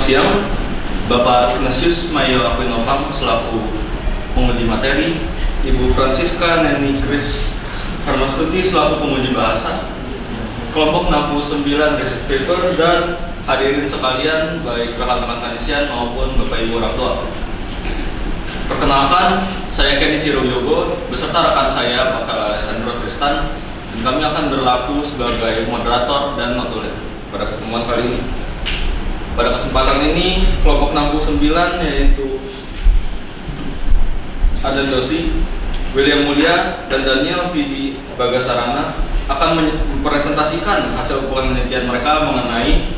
siang, Bapak Ignatius Mayo Aquinopang selaku penguji materi, Ibu Francisca Neni Chris Hermastuti selaku penguji bahasa, kelompok 69 research paper, dan hadirin sekalian baik rekan-rekan kanisian maupun Bapak Ibu orang tua. Perkenalkan, saya Kenny Ciroyogo beserta rekan saya Pak Alessandro Tristan, dan kami akan berlaku sebagai moderator dan notulen pada pertemuan kali ini. Pada kesempatan ini, kelompok 69 yaitu Adan Dosi, William Mulia, dan Daniel Vidi Bagasarana akan mempresentasikan hasil penelitian mereka mengenai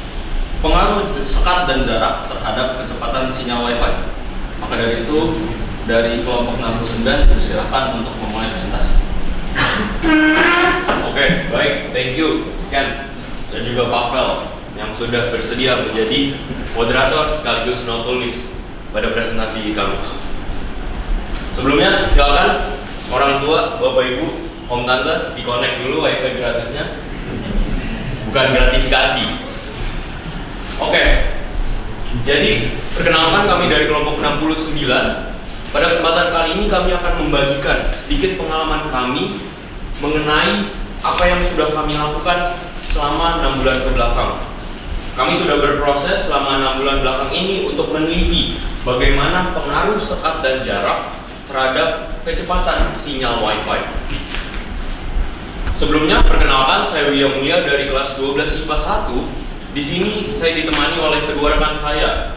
pengaruh sekat dan jarak terhadap kecepatan sinyal Wi-Fi. Maka dari itu, dari kelompok 69 disilahkan untuk memulai presentasi. Oke, baik, thank you Ken dan juga Pavel yang sudah bersedia menjadi moderator sekaligus notulis pada presentasi kami. Sebelumnya, silakan orang tua, bapak ibu, om tante di-connect dulu wifi gratisnya, bukan gratifikasi. Oke, jadi perkenalkan kami dari kelompok 69. Pada kesempatan kali ini kami akan membagikan sedikit pengalaman kami mengenai apa yang sudah kami lakukan selama 6 bulan ke belakang. Kami sudah berproses selama 6 bulan belakang ini untuk meneliti bagaimana pengaruh sekat dan jarak terhadap kecepatan sinyal Wi-Fi. Sebelumnya, perkenalkan, saya William Mulia dari kelas 12 IPA 1. Di sini saya ditemani oleh kedua rekan saya.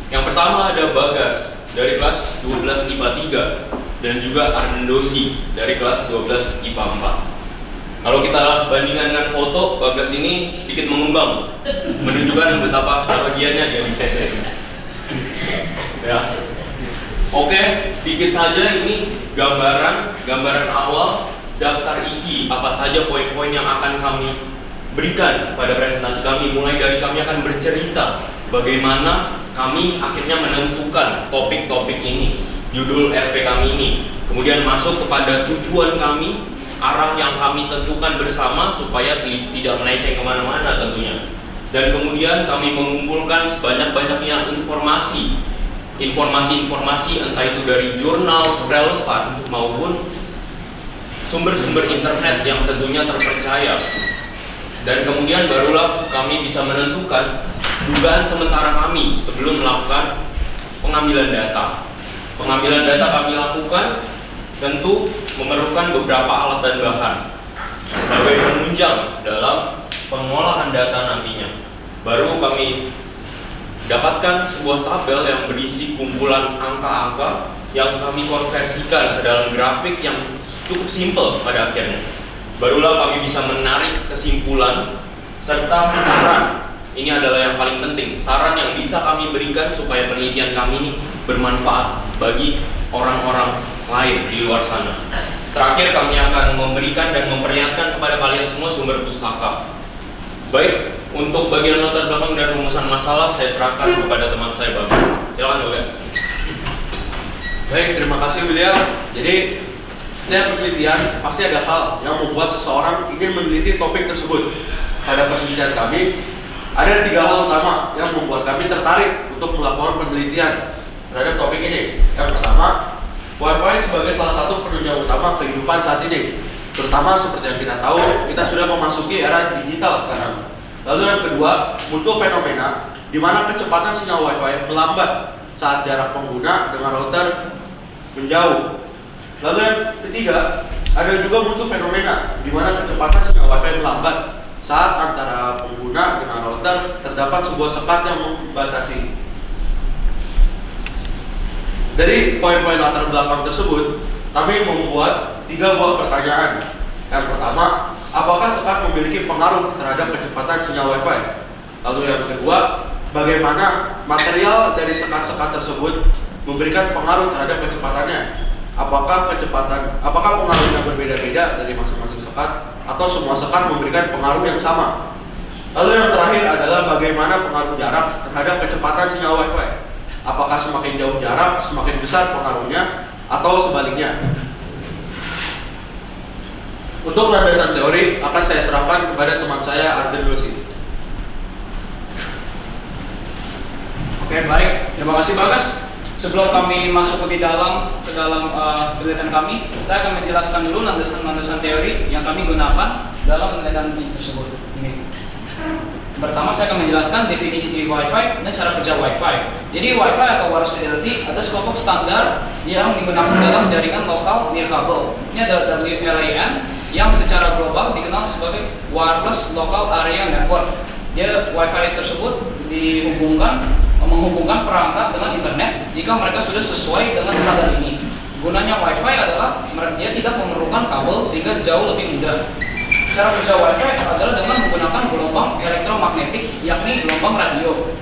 Yang pertama ada Bagas dari kelas 12 IPA 3 dan juga Arden Dosi dari kelas 12 IPA 4. Kalau kita bandingkan dengan foto, Bagas ini sedikit mengembang, menunjukkan betapa bahagianya dia di CC. Ya. Oke, sedikit saja ini gambaran awal daftar isi apa saja poin-poin yang akan kami berikan pada presentasi kami. Mulai dari kami akan bercerita bagaimana kami akhirnya menentukan topik-topik ini, judul RP kami ini, kemudian masuk kepada tujuan kami, arah yang kami tentukan bersama supaya tidak melenceng kemana-mana tentunya. Dan kemudian kami mengumpulkan sebanyak-banyaknya informasi entah itu dari jurnal relevan maupun sumber-sumber internet yang tentunya terpercaya. Dan kemudian barulah kami bisa menentukan dugaan sementara kami sebelum melakukan pengambilan data. Pengambilan data kami lakukan tentu memerlukan beberapa alat dan bahan sebagai penunjang dalam pengolahan data nantinya. Baru kami dapatkan sebuah tabel yang berisi kumpulan angka-angka yang kami konversikan ke dalam grafik yang cukup simpel pada akhirnya. Barulah kami bisa menarik kesimpulan serta saran. Ini adalah yang paling penting, saran yang bisa kami berikan supaya penelitian kami ini bermanfaat bagi orang-orang lain di luar sana. Terakhir, kami akan memberikan dan memperlihatkan kepada kalian semua sumber pustaka. Baik, untuk bagian latar belakang dan rumusan masalah saya serahkan kepada teman saya Bagas. Silakan Bagas. Baik, terima kasih William. Jadi setiap penelitian pasti ada hal yang membuat seseorang ingin meneliti topik tersebut. Pada penelitian kami ada 3 hal utama yang membuat kami tertarik untuk melakukan penelitian terhadap topik ini. Yang pertama, Wi-Fi sebagai salah satu penunjang utama kehidupan saat ini. Terutama seperti yang kita tahu, kita sudah memasuki era digital sekarang. Lalu yang kedua, muncul fenomena di mana kecepatan sinyal Wi-Fi melambat saat jarak pengguna dengan router menjauh. Lalu yang ketiga, ada juga muncul fenomena di mana kecepatan sinyal Wi-Fi melambat saat antara pengguna dengan router terdapat sebuah sekat yang membatasi. Dari poin-poin latar belakang tersebut, kami membuat 3 buah pertanyaan. Yang pertama, apakah sekat memiliki pengaruh terhadap kecepatan sinyal Wi-Fi? Lalu yang kedua, bagaimana material dari sekat-sekat tersebut memberikan pengaruh terhadap kecepatannya? Apakah pengaruhnya berbeda-beda dari masing-masing sekat atau semua sekat memberikan pengaruh yang sama? Lalu yang terakhir adalah bagaimana pengaruh jarak terhadap kecepatan sinyal Wi-Fi? Apakah semakin jauh jarak, semakin besar pengaruhnya, atau sebaliknya? Untuk landasan teori akan saya serahkan kepada teman saya Arden Dosi. Terima kasih Bagas. Sebelum kami masuk lebih dalam ke dalam penelitian kami, saya akan menjelaskan dulu landasan-landasan teori yang kami gunakan dalam penelitian ini tersebut. Ini. Pertama, saya akan menjelaskan definisi Wi-Fi dan cara kerja Wi-Fi. Jadi Wi-Fi atau wireless fidelity adalah sekelompok standar yang digunakan dalam jaringan lokal nirkabel. Ini adalah WLAN yang secara global dikenal sebagai Wireless Local Area Network. Dia Wi-Fi tersebut menghubungkan perangkat dengan internet jika mereka sudah sesuai dengan standar ini. Gunanya Wi-Fi adalah dia tidak memerlukan kabel sehingga jauh lebih mudah. Cara kerja Wi-Fi adalah dengan menggunakan gelombang elektromagnetik, yakni gelombang radio.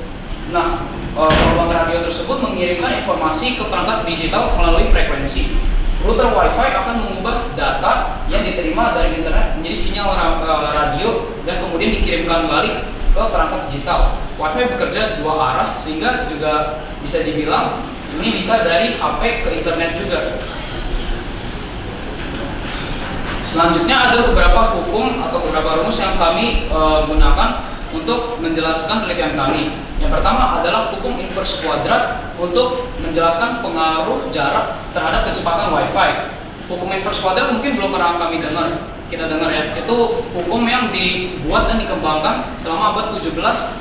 Nah, gelombang radio tersebut mengirimkan informasi ke perangkat digital melalui frekuensi. Router Wi-Fi akan mengubah data yang diterima dari internet menjadi sinyal radio dan kemudian dikirimkan balik ke perangkat digital. Wi-Fi bekerja dua arah sehingga juga bisa dibilang ini bisa dari HP ke internet juga. Selanjutnya ada beberapa hukum atau beberapa rumus yang kami gunakan untuk menjelaskan penelitian kami. Yang pertama adalah hukum inverse kuadrat untuk menjelaskan pengaruh jarak terhadap kecepatan Wi-Fi. Hukum inverse kuadrat mungkin belum pernah kita dengar ya. Itu hukum yang dibuat dan dikembangkan selama abad 17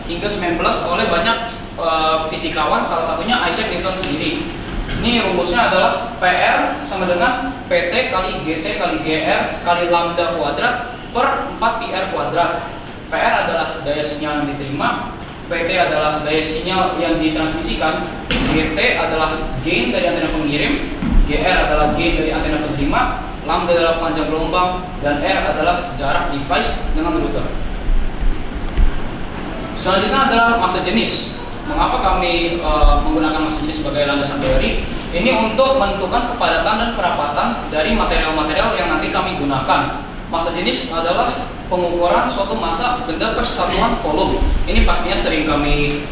hingga 19 oleh banyak fisikawan, salah satunya Isaac Newton sendiri. Ini rumusnya adalah PR sama dengan PT kali GT kali GR kali lambda kuadrat per 4PR kuadrat. PR adalah daya sinyal yang diterima, PT adalah daya sinyal yang ditransmisikan, GT adalah gain dari antena pengirim, GR adalah gain dari antena penerima, lambda adalah panjang gelombang, dan R adalah jarak device dengan router. Selanjutnya adalah massa jenis. Mengapa kami menggunakan massa jenis sebagai landasan teori? Ini untuk menentukan kepadatan dan kerapatan dari material-material yang nanti kami gunakan. Massa jenis adalah pengukuran suatu massa benda per satuan volume. Ini pastinya sering kami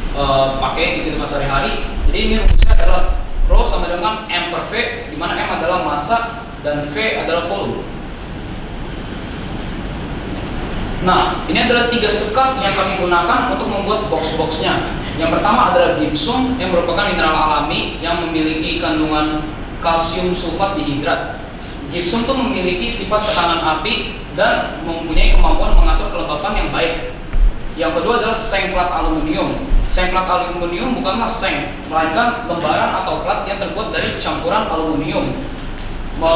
pakai di kehidupan sehari-hari. Jadi ini rumusnya adalah Rho sama dengan M per V, di mana M adalah massa dan V adalah volume. Nah, ini adalah 3 sekat yang kami gunakan untuk membuat box-boxnya. Yang pertama adalah gypsum yang merupakan mineral alami yang memiliki kandungan kalsium sulfat dihidrat. Gypsum itu memiliki sifat tekanan api dan mempunyai kemampuan mengatur kelembapan yang baik. Yang kedua adalah seng plat aluminium. Seng plat aluminium bukanlah seng, melainkan lembaran atau plat yang terbuat dari campuran aluminium.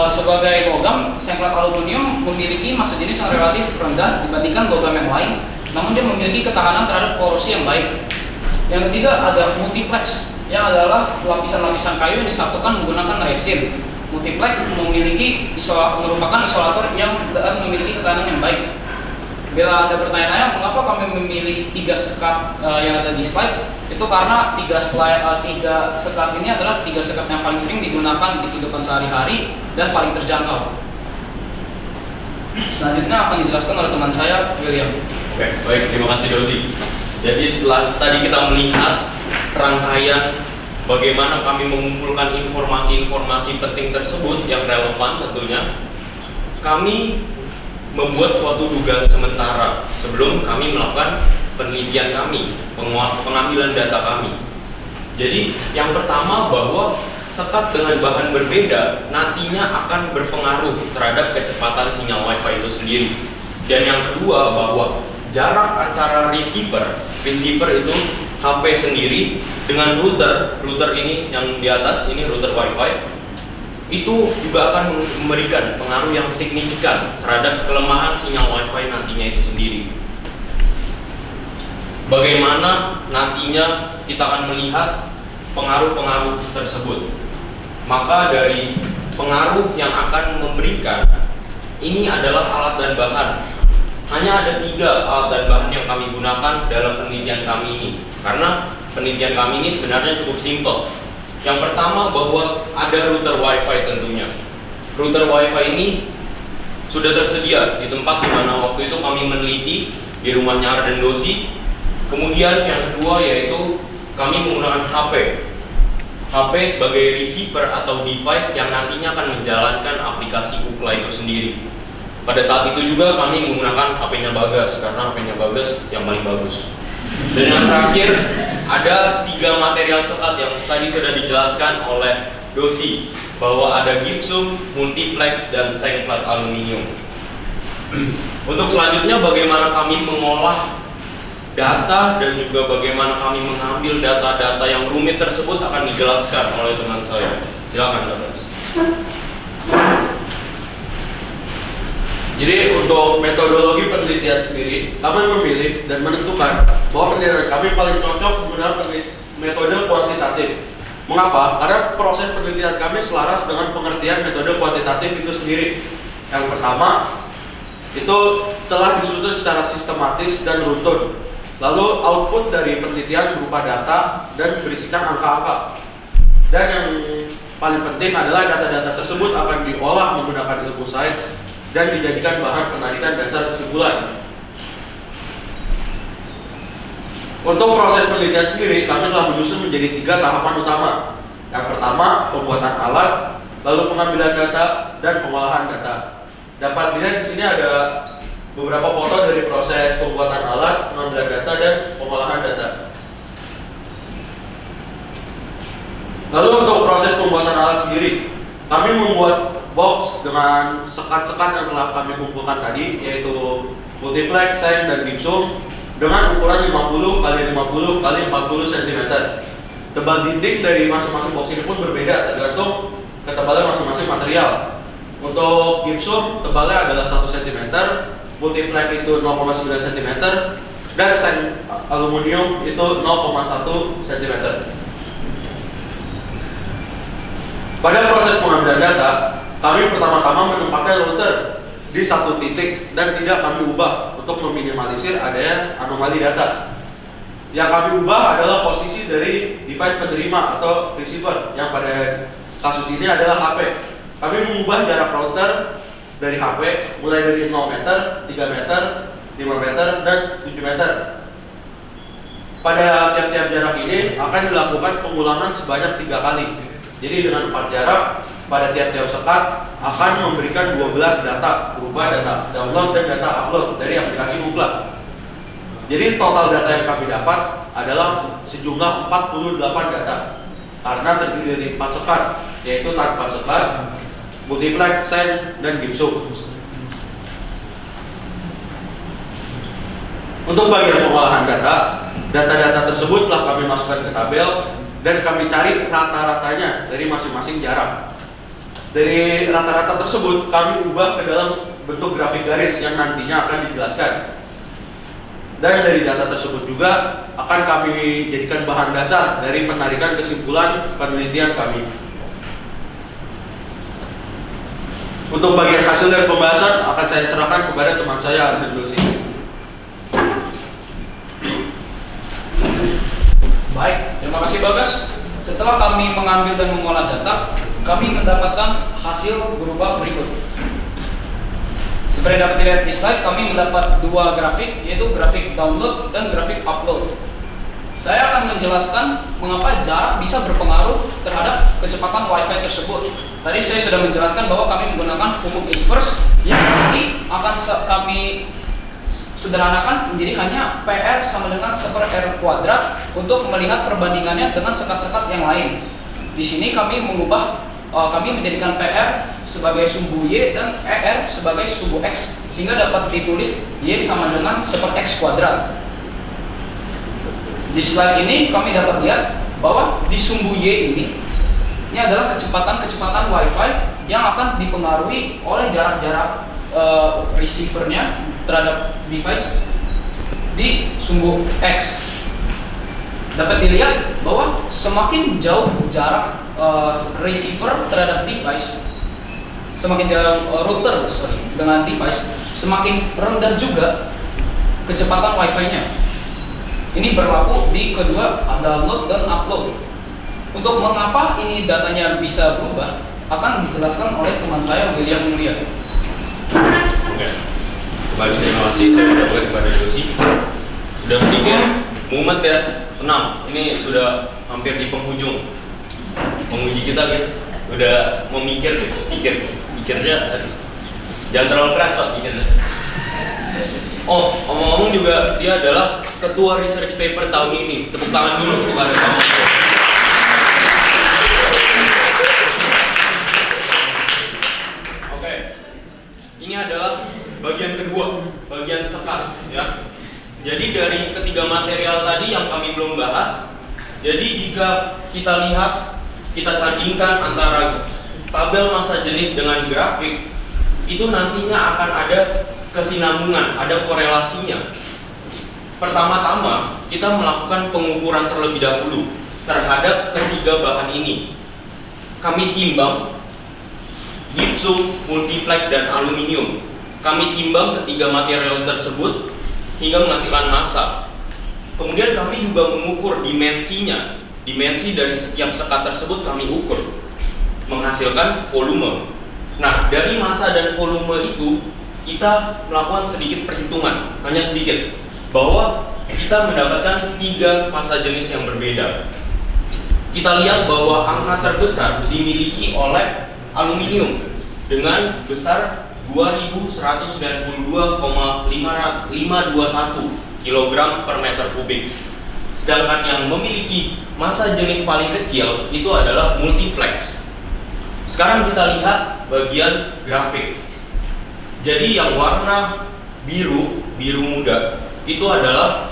Sebagai logam, seng plat aluminium memiliki massa jenis yang relatif rendah dibandingkan logam yang lain, namun dia memiliki ketahanan terhadap korosi yang baik. Yang ketiga ada multiplex, yang adalah lapisan-lapisan kayu yang disatukan menggunakan resin. Multiplex merupakan isolator yang memiliki ketahanan yang baik. Bila Anda bertanya-tanya mengapa kami memilih 3 sekat yang ada di slide, itu karena 3 sekat ini adalah 3 sekat yang paling sering digunakan di kehidupan sehari-hari dan paling terjangkau. Selanjutnya akan dijelaskan oleh teman saya, William. Oke, baik, terima kasih Dosi. Jadi setelah tadi kita melihat rangkaian bagaimana kami mengumpulkan informasi-informasi penting tersebut yang relevan tentunya, kami membuat suatu dugaan sementara sebelum kami melakukan penelitian kami, pengambilan data kami. Jadi yang pertama bahwa sekat dengan bahan berbeda nantinya akan berpengaruh terhadap kecepatan sinyal Wi-Fi itu sendiri. Dan yang kedua bahwa jarak antara receiver itu HP sendiri dengan router ini yang di atas ini router Wi-Fi itu juga akan memberikan pengaruh yang signifikan terhadap kelemahan sinyal Wi-Fi nantinya itu sendiri. Bagaimana nantinya kita akan melihat pengaruh-pengaruh tersebut? Maka dari pengaruh yang akan memberikan ini adalah alat dan bahan. Hanya ada 3 alat dan bahan yang kami gunakan dalam penelitian kami ini, karena penelitian kami ini sebenarnya cukup simpel. Yang pertama bahwa ada router Wi-Fi tentunya. Router Wi-Fi ini sudah tersedia di tempat di mana waktu itu kami meneliti di rumahnya Arden Dosi. Kemudian yang kedua yaitu kami menggunakan HP sebagai receiver atau device yang nantinya akan menjalankan aplikasi UCLA itu sendiri. Pada saat itu juga kami menggunakan HP-nya Bagas karena HP-nya Bagas yang paling bagus. Dan yang terakhir, ada 3 material sekat yang tadi sudah dijelaskan oleh Dosi, bahwa ada gypsum, multiplex, dan seng plat aluminium. Untuk selanjutnya, bagaimana kami mengolah data dan juga bagaimana kami mengambil data-data yang rumit tersebut akan dijelaskan oleh teman saya. Silakan, Dr. Jadi untuk metodologi penelitian sendiri, kami memilih dan menentukan bahwa penelitian kami paling cocok menggunakan metode kuantitatif. Mengapa? Karena proses penelitian kami selaras dengan pengertian metode kuantitatif itu sendiri. Yang pertama, itu telah disusun secara sistematis dan runtun. Lalu output dari penelitian berupa data dan berisikan angka-angka. Dan yang paling penting adalah data-data tersebut akan diolah menggunakan ilmu sains dan dijadikan bahan penarikan dasar kesimpulan. Untuk proses penelitian sendiri, kami telah menyusun menjadi 3 tahapan utama. Yang pertama, pembuatan alat, lalu pengambilan data, dan pengolahan data. Dapat dilihat di sini ada beberapa foto dari proses pembuatan alat, pengambilan data, dan pengolahan data. Lalu untuk proses pembuatan alat sendiri, kami membuat box dengan sekat-sekat yang telah kami kumpulkan tadi, yaitu multiplex, seng, dan gypsum dengan ukuran 50 x 50 x 40 cm. Tebal dinding dari masing-masing box ini pun berbeda tergantung ketebalan masing-masing material. Untuk gypsum tebalnya adalah 1 cm, multiplex itu 0,9 cm, dan seng aluminium itu 0,1 cm. Pada proses pengambilan data, kami pertama-tama menempatkan router di satu titik dan tidak kami ubah untuk meminimalisir adanya anomali data. Yang kami ubah adalah posisi dari device penerima atau receiver, yang pada kasus ini adalah HP. Kami mengubah jarak router dari HP mulai dari 0 meter, 3 meter, 5 meter, dan 7 meter. Pada tiap-tiap jarak ini akan dilakukan pengulangan sebanyak 3 kali. Jadi dengan 4 jarak, pada tiap-tiap sekat akan memberikan 12 data berupa data download dan data upload dari aplikasi Mookla. Jadi total data yang kami dapat adalah sejumlah 48 data karena terdiri dari 4 sekat, yaitu tanpa sekat, multiplex, seng, dan gypsum. Untuk bagian pengolahan data, data-data tersebut telah kami masukkan ke tabel dan kami cari rata-ratanya dari masing-masing jarak. Dari rata-rata tersebut kami ubah ke dalam bentuk grafik garis yang nantinya akan dijelaskan. Dan dari data tersebut juga akan kami jadikan bahan dasar dari penarikan kesimpulan penelitian kami. Untuk bagian hasil dari pembahasan akan saya serahkan kepada teman saya, Alden Dosi. Baik, terima kasih Bagas. Setelah kami mengambil dan mengolah data, kami mendapatkan hasil berupa berikut. Seperti dapat dilihat di slide, kami mendapat 2 grafik, yaitu grafik download dan grafik upload. Saya akan menjelaskan mengapa jarak bisa berpengaruh terhadap kecepatan Wi-Fi tersebut. Tadi saya sudah menjelaskan bahwa kami menggunakan hukum inverse yang nanti akan kami sederhanakan menjadi hanya PR sama dengan 1/R² untuk melihat perbandingannya dengan sekat-sekat yang lain. Di sini kami menjadikan PR sebagai sumbu Y dan ER sebagai sumbu X, sehingga dapat ditulis Y sama dengan 1/X². Di slide ini kami dapat lihat bahwa di sumbu Y ini adalah kecepatan Wi-Fi yang akan dipengaruhi oleh jarak-jarak receivernya terhadap device di sumbu X. Dapat dilihat bahwa semakin jauh jarak receiver terhadap device, semakin jauh router dengan device, semakin rendah juga kecepatan Wi-Fi-nya. Ini berlaku di kedua download dan upload. Untuk mengapa ini datanya bisa berubah akan dijelaskan oleh teman saya, William Mulia. Oke. Kembali terima kasih saya ucapkan kepada Dosi. Sudah sedikit mumet ya, tenang. Ini sudah hampir di penghujung. Menguji kita gitu. Udah mau mikirnya. Jangan terlalu keras Pak mikirnya. Oh, omong-omong juga dia adalah ketua research paper tahun ini. Tepuk tangan dulu kepada kamu. Oke, ini adalah bagian kedua, bagian sekat ya. Jadi dari ketiga material tadi yang kami belum bahas, jadi jika kita lihat, kita sandingkan antara tabel massa jenis dengan grafik, itu nantinya akan ada kesinambungan, ada korelasinya. Pertama-tama kita melakukan pengukuran terlebih dahulu terhadap ketiga bahan ini. Kami timbang gipsum, multiplex, dan aluminium. Kami timbang ketiga material tersebut hingga menghasilkan massa. Kemudian kami juga mengukur dimensinya. Dimensi dari setiap sekat tersebut kami ukur, menghasilkan volume. Nah, dari massa dan volume itu kita melakukan sedikit perhitungan, hanya sedikit, bahwa kita mendapatkan 3 massa jenis yang berbeda. Kita lihat bahwa angka terbesar dimiliki oleh aluminium dengan besar 2192,521 kg per meter kubik. Sedangkan yang memiliki massa jenis paling kecil itu adalah multiplex. Sekarang kita lihat bagian grafik. Jadi yang warna biru muda itu adalah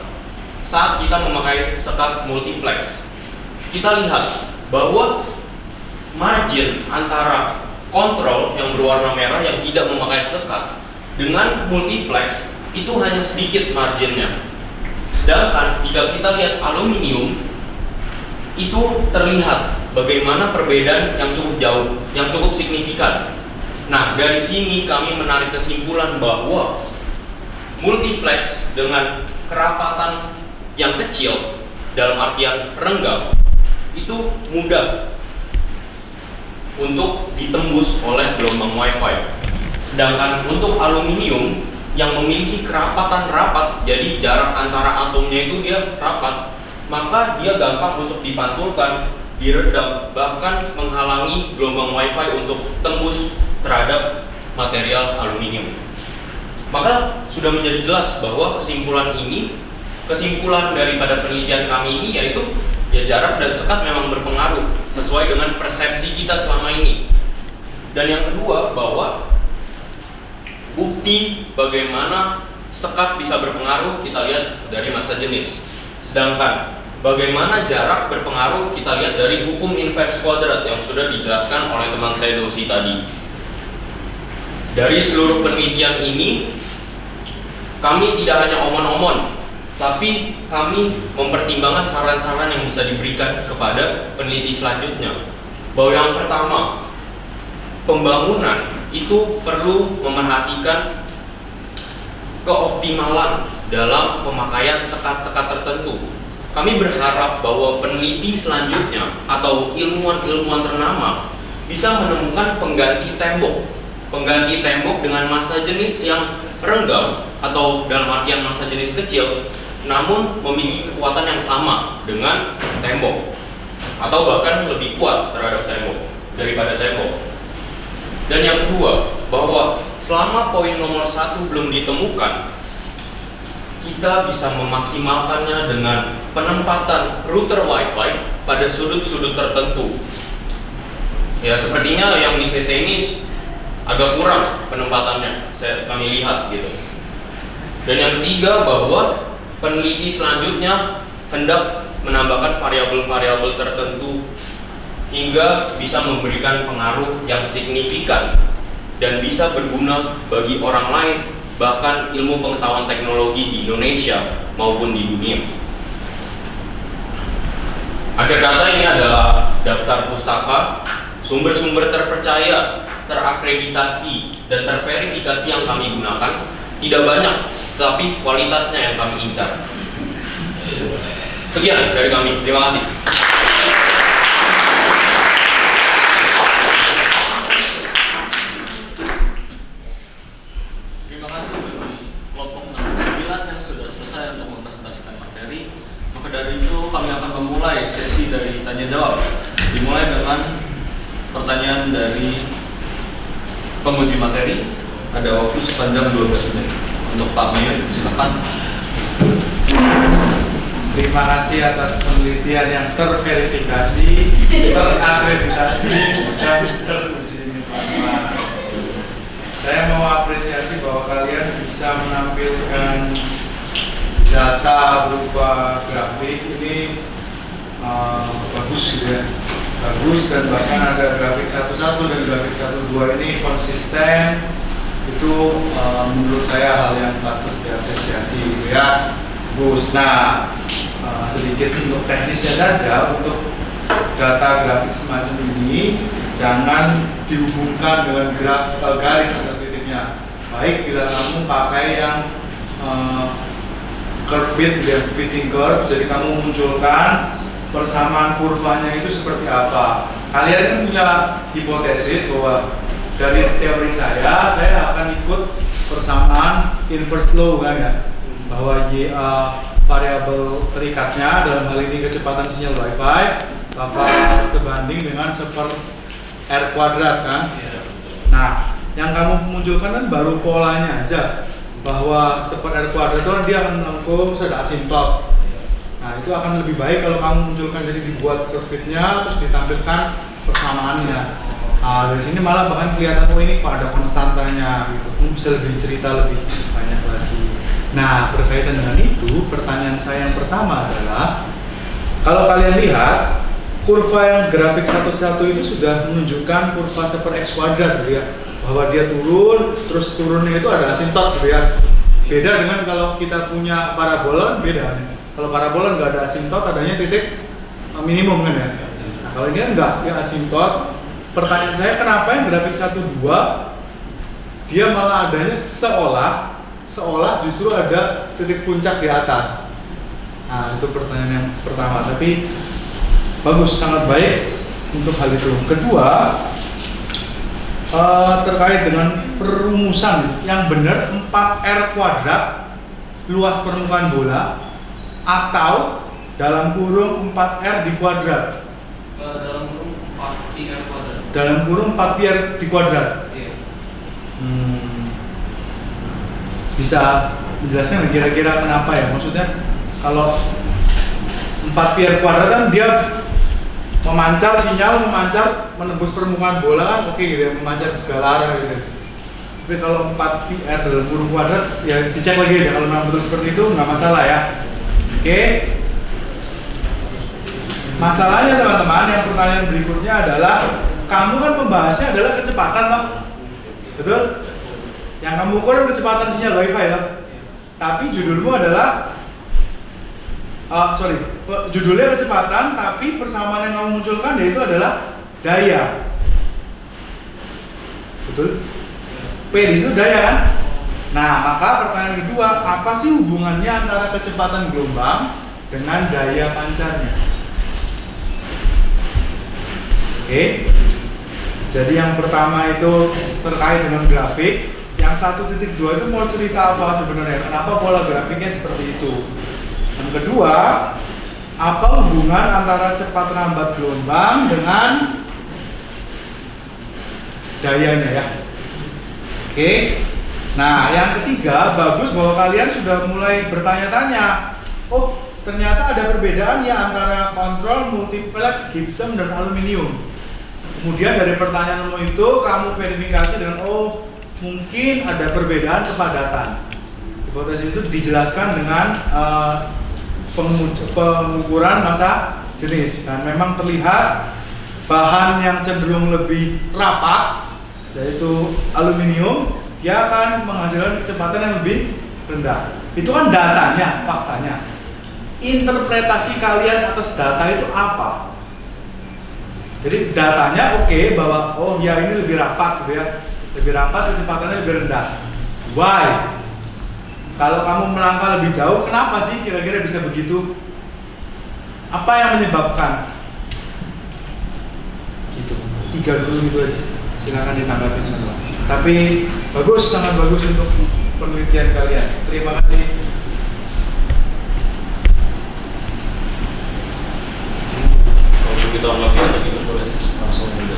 saat kita memakai sekat multiplex. Kita lihat bahwa margin antara kontrol yang berwarna merah yang tidak memakai sekat dengan multiplex itu hanya sedikit marginnya. Sedangkan jika kita lihat aluminium, itu terlihat bagaimana perbedaan yang cukup jauh, yang cukup signifikan. Nah, dari sini kami menarik kesimpulan bahwa multiplex dengan kerapatan yang kecil dalam artian renggang itu mudah untuk ditembus oleh gelombang Wi-Fi. Sedangkan untuk aluminium yang memiliki kerapatan rapat, jadi jarak antara atomnya itu dia rapat, maka dia gampang untuk dipantulkan, diredam, bahkan menghalangi gelombang Wi-Fi untuk tembus terhadap material aluminium. Maka sudah menjadi jelas bahwa kesimpulan daripada penelitian kami ini yaitu ya jarak dan sekat memang berpengaruh sesuai dengan persepsi kita selama ini. Dan yang kedua, bahwa bukti bagaimana sekat bisa berpengaruh kita lihat dari massa jenis. Sedangkan bagaimana jarak berpengaruh kita lihat dari hukum inverse kuadrat yang sudah dijelaskan oleh teman saya Dosi tadi. Dari seluruh penelitian ini, kami tidak hanya omon-omon, tapi kami mempertimbangkan saran-saran yang bisa diberikan kepada peneliti selanjutnya. Bahwa yang pertama, pembangunan itu perlu memerhatikan keoptimalan dalam pemakaian sekat-sekat tertentu. Kami berharap bahwa peneliti selanjutnya atau ilmuwan-ilmuwan ternama bisa menemukan pengganti tembok dengan massa jenis yang renggang atau dalam artian massa jenis kecil, namun memiliki kekuatan yang sama dengan tembok atau bahkan lebih kuat terhadap tembok daripada tembok. Dan yang kedua, bahwa selama poin nomor 1 belum ditemukan, kita bisa memaksimalkannya dengan penempatan router Wi-Fi pada sudut-sudut tertentu. Ya, sepertinya yang di CC ini agak kurang penempatannya, kami lihat gitu. Dan yang ketiga, bahwa peneliti selanjutnya hendak menambahkan variabel-variabel tertentu hingga bisa memberikan pengaruh yang signifikan dan bisa berguna bagi orang lain, bahkan ilmu pengetahuan teknologi di Indonesia maupun di dunia. Akhir kata, ini adalah daftar pustaka sumber-sumber terpercaya, terakreditasi, dan terverifikasi yang kami gunakan. Tidak banyak, tapi kualitasnya yang kami incar. Sekian dari kami, terima kasih. Terima kasih bagi kelompok 69 yang sudah selesai untuk mempresentasikan materi. Maka dari itu kami akan memulai sesi dari tanya jawab. Dimulai dengan pertanyaan dari penguji materi. Ada waktu sepanjang 12 menit. Untuk Pak Mayor, silakan. Terima kasih atas penelitian yang terverifikasi, terakreditasi, dan teruji minimal. Saya mau apresiasi bahwa kalian bisa menampilkan data berupa grafik ini bagus gitu ya. Bagus, dan bahkan ada grafik 11 dan grafik 12 ini konsisten. Itu menurut saya hal yang patut diapresiasi gitu ya. Bagus. Nah, sedikit untuk teknisnya saja, untuk data grafik semacam ini jangan dihubungkan dengan garis atau titiknya. Baik bila kamu pakai yang curve fit, fitting curve, jadi kamu munculkan persamaan kurvanya itu seperti apa. Kalian kan punya hipotesis bahwa dari teori saya akan ikut persamaan inverse law kan ya, bahwa variabel terikatnya dalam hal ini kecepatan sinyal Wi-Fi bakal sebanding dengan seper R kuadrat kan. Nah, yang kamu munculkan kan baru polanya aja, bahwa seper R kuadrat itu kan dia akan melengkung ada asintot. Nah, itu akan lebih baik kalau kamu munculkan, jadi dibuat curve fit-nya terus ditampilkan persamaannya. Nah, dari sini malah bahkan kelihatan oh ini kok ada konstantanya gitu. Kamu bisa lebih cerita lebih banyak lagi. Nah, berkaitan dengan itu, pertanyaan saya yang pertama adalah, kalau kalian lihat kurva yang grafik 11 itu sudah menunjukkan kurva seper X kuadrat gitu ya, bahwa dia turun, terus turunnya itu ada asintot gitu ya. Beda dengan kalau kita punya parabola, beda. Kalau parabola nggak ada asintot, adanya titik minimum kan ya. Nah, kalau ini enggak, dia asintot. Pertanyaan saya, kenapa yang grafik 12 dia malah adanya seolah justru ada titik puncak di atas. Nah, itu pertanyaan yang pertama. Tapi bagus, sangat baik untuk hal itu. Kedua, terkait dengan perumusan yang benar 4R kuadrat luas permukaan bola atau dalam kurung 4R di kuadrat. Dalam kurung 4R kuadrat. Dalam kurung 4R di kuadrat. Iya. Bisa menjelaskan kira-kira kenapa ya? Maksudnya kalau 4R kuadrat kan dia memancar, sinyal memancar menembus permukaan bola kan oke gitu ya, memancar ke segala arah gitu. Tapi kalau 4R dalam kurung kuadrat ya dicek lagi aja, kalau memang betul seperti itu nggak masalah ya. Oke. Masalahnya teman-teman, yang pertanyaan berikutnya adalah, kamu kan membahasnya adalah kecepatan toh, betul? Yang kamu ukur kecepatan sinyal Wi-Fi ya. Tapi judulmu adalah judulnya kecepatan, tapi persamaan yang kamu munculkan yaitu adalah daya. Betul? P di situ daya kan? Nah, maka pertanyaan kedua, apa sih hubungannya antara kecepatan gelombang dengan daya pancarnya? Oke. Jadi yang pertama itu terkait dengan grafik. Yang 1.2 itu mau cerita apa sebenarnya? Kenapa pola grafiknya seperti itu? Yang kedua, apa hubungan antara cepat lambat gelombang dengan dayanya ya? Oke. Nah, yang ketiga, bagus bahwa kalian sudah mulai bertanya-tanya. Oh, ternyata ada perbedaan ya antara kontrol, multiplate, gypsum, dan aluminium. Kemudian dari pertanyaanmu itu, kamu verifikasi dengan mungkin ada perbedaan kepadatan. Hipotesis itu dijelaskan dengan pengukuran massa jenis, dan memang terlihat bahan yang cenderung lebih rapat, yaitu aluminium, dia akan menghasilkan kecepatan yang lebih rendah. Itu kan datanya, faktanya. Interpretasi kalian atas data itu apa? Jadi datanya oke, bahwa ya ini lebih rapat gitu ya, lebih rapat, kecepatannya lebih rendah. Why? Kalau kamu melangkah lebih jauh, kenapa sih kira-kira bisa begitu? Apa yang menyebabkan? Gitu. 3 dulu gitu aja. Silakan ditanggapi teman-teman. Tapi bagus, sangat bagus untuk penelitian kalian. Terima kasih. Kalau kita lagi ada juga boleh langsung aja.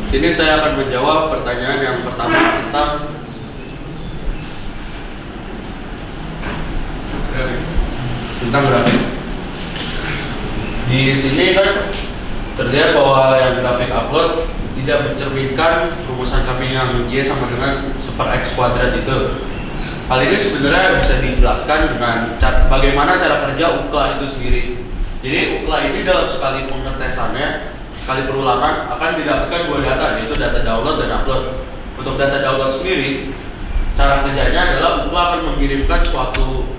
Sini saya akan menjawab pertanyaan yang pertama tentang grafik. Di sini kan terlihat bahwa yang grafik upload tidak mencerminkan rumusan kami yang Y sama dengan 1/X kuadrat itu. Hal ini sebenarnya bisa dijelaskan dengan bagaimana cara kerja UCLA itu sendiri. Jadi UCLA ini dalam sekali pengetesannya, sekali perulangan akan didapatkan dua data, yaitu data download dan upload. Untuk data download sendiri, cara kerjanya adalah UCLA akan mengirimkan suatu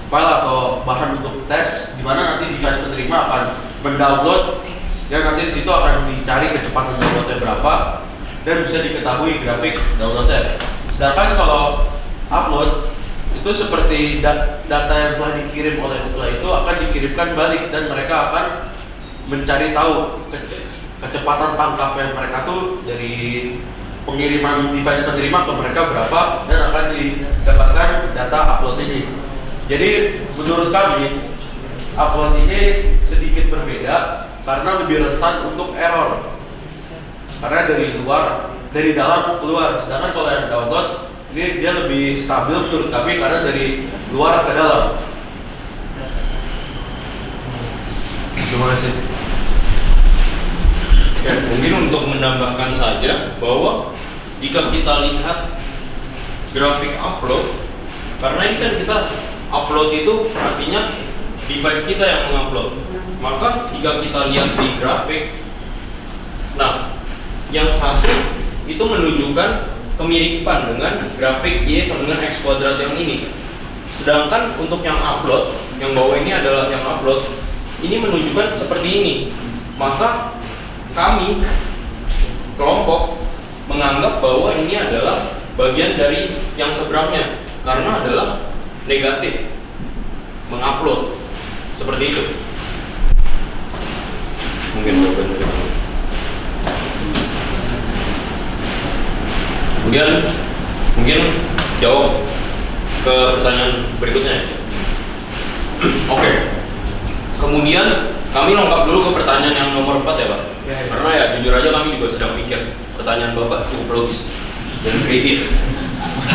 file atau bahan untuk tes, di mana nanti device penerima akan mendownload, dan nanti di situ akan dicari kecepatan downloadnya berapa dan bisa diketahui grafik downloadnya. Sedangkan kalau upload itu seperti data yang telah dikirim oleh UCLA itu akan dikirimkan balik dan mereka akan mencari tahu kecepatan tangkapnya mereka tuh dari pengiriman device penerima ke mereka berapa dan akan didapatkan data upload ini. Jadi menurut kami upload ini sedikit berbeda karena lebih rentan untuk error. Karena dari dalam keluar. Sedangkan kalau yang download ini dia lebih stabil menurut kami karena dari luar ke dalam. Terima kasih. Ya, mungkin untuk menambahkan saja bahwa jika kita lihat grafik upload, karena ini kan kita upload itu artinya device kita yang mengupload. Maka jika kita lihat di grafik, nah yang satu itu menunjukkan kemiripan dengan grafik Y sama dengan X kuadrat yang ini. Sedangkan untuk yang upload, yang bawah ini adalah yang upload, ini menunjukkan seperti ini. Maka kami kelompok menganggap bahwa ini adalah bagian dari yang seberangnya karena adalah negatif mengupload seperti itu. Mungkin jawaban dari kamu. Kemudian mungkin jawab ke pertanyaan berikutnya. Oke. Kemudian kami lengkap dulu ke pertanyaan yang nomor 4 ya Pak. Ya. Karena ya jujur aja kami juga sedang mikir pertanyaan Bapak cukup logis dan kritis.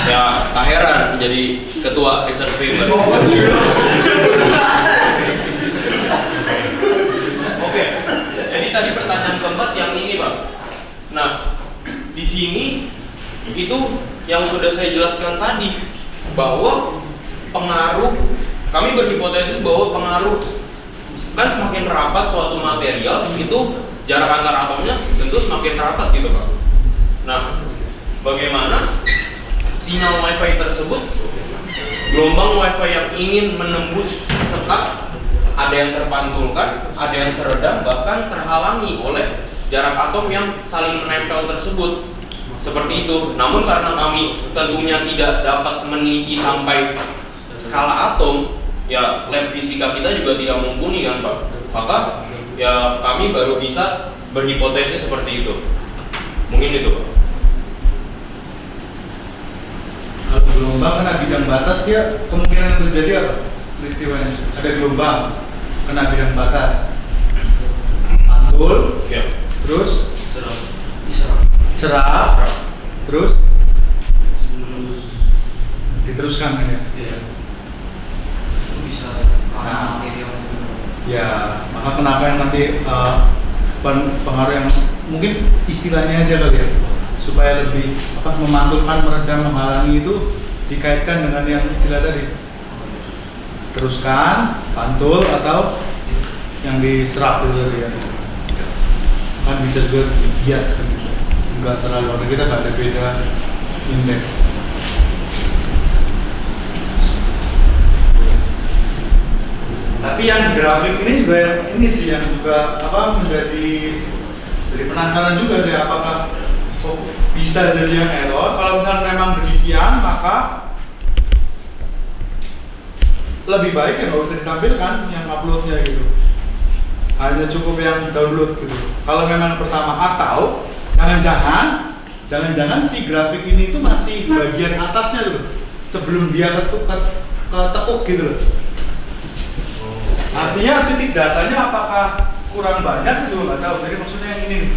Ya tak heran menjadi ketua research paper. Oke. Jadi tadi pertanyaan keempat yang ini Pak. Nah di sini itu yang sudah saya jelaskan tadi bahwa pengaruh, kami berhipotesis bahwa pengaruh kan semakin rapat suatu material itu jarak antar atomnya tentu semakin rapat gitu Pak. Nah bagaimana sinyal wifi tersebut, gelombang wifi yang ingin menembus sekat, ada yang terpantulkan, ada yang teredam, bahkan terhalangi oleh jarak atom yang saling menempel tersebut. Seperti itu. Namun karena kami tentunya tidak dapat meneliti sampai skala atom, ya lab fisika kita juga tidak mumpuni kan Pak. Maka ya kami baru bisa berhipotesis seperti itu. Mungkin itu Pak. Kalau gelombang kena bidang batas, dia kemungkinan yang terjadi apa peristiwanya? Ada gelombang kena bidang batas, mantul, Ya. terus Diserap. serap, terus diteruskan kan ya? Itu bisa material. Ya, maka kenapa yang nanti pengaruh yang mungkin istilahnya aja kali ya, supaya lebih memantulkan, meredam, menghalangi itu dikaitkan dengan yang istilah tadi, teruskan, pantul atau yang diserap itu tadi ya. Kan bisa juga bias kan gitu. Enggak terlalu, kita nggak ada beda indeks. Tapi yang grafik ini juga ini sih yang juga menjadi penasaran juga sih, apakah bisa jadi yang error. Kalau misalnya memang demikian, maka lebih baik ya nggak usah ditampilkan yang uploadnya gitu, hanya cukup yang download gitu. Kalau memang pertama, atau jangan-jangan si grafik ini tuh masih bagian atasnya tuh sebelum dia ketekuk gitu loh. Artinya titik datanya apakah kurang banyak, saya juga nggak tahu. Jadi maksudnya yang ini nih.